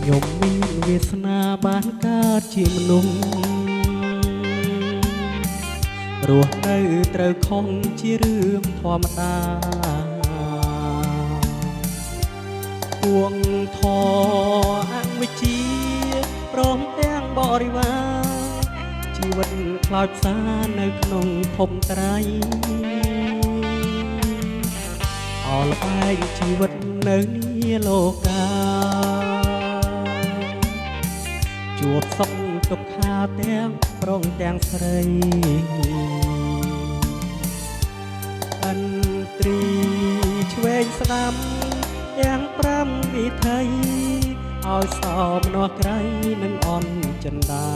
ខ្ញុំមានវាសនាបានកើតជាមនុស្សរស់នៅត្រូវខំជារឿងធម្មតាពួងធអវិជ្ជាព្រមទាំងបរិវារជីវិតខ្លោចផ្សានៅក្នុងភពត្រៃអលបែកជីវិតនៅនីលោកាជួបសុខទុក្ខាទាំងប្រងទាំងស្រីអន្ត្រីឆ្វេងស្ដាំទាំង5វិថីឲ្យសោមនោះក្រៃនឹងអន់ចិន្តា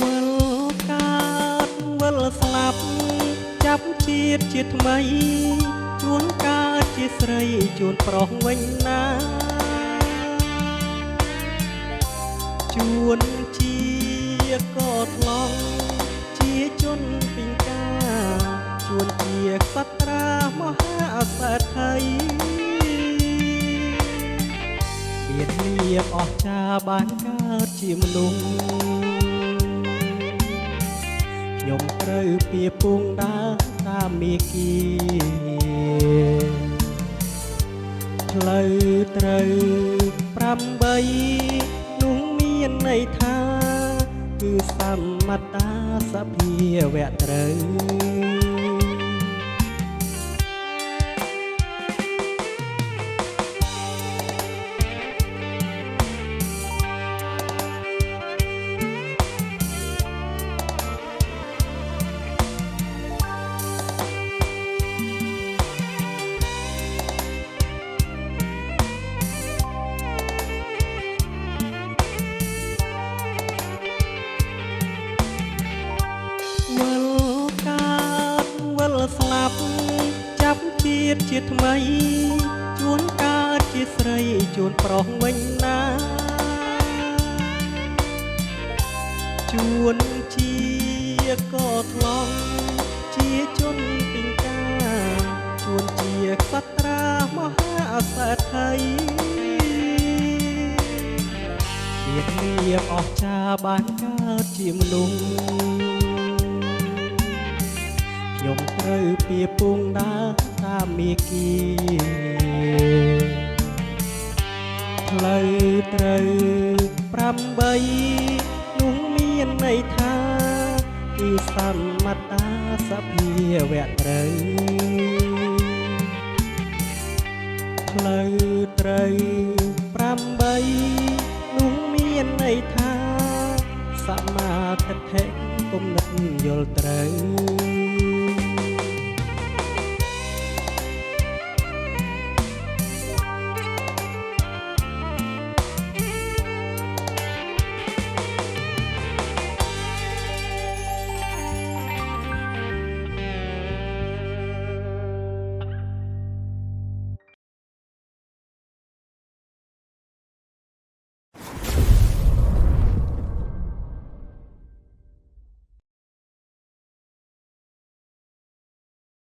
វិលកើតវិលស្លាប់ចាប់ជាតិជាថ្មីជួនកើតជាស្រីជួនប្រុសវិញណាជួនជាក៏ថ្លង់ជាជនពីងការជួនជាក្សត្រាមហាសេដ្ឋីមានលៀបអស្ចារ្យបានកើតជាមនុស្សខ្ញុំត្រូវពៀពងដើរតាមមាគ៌ាផ្លូវត្រូវ8នោះមានន័យថាគឺសមត្តាសភាវៈត្រូវស្លាប់ចាប់ជាតិជាថ្មីជួនកើតជាស្រីជួនប្រុសវិញណាជួនជាក៏ថ្លង់ជាជនពីងការជួនជាក្សត្រាមហាសេដ្ឋីមានលៀបអស្ចារ្យបានកើតជាមនុស្សខ្ញុំត្រូវពៀពងដើរតាមមាគ៌ាផ្លូវត្រូវ8នោះមានន័យថាគឺសមត្តាសភាវៈត្រូវផ្លូវត្រូវ8នោះមានន័យថាសមាធិគំនិតយល់ត្រូវ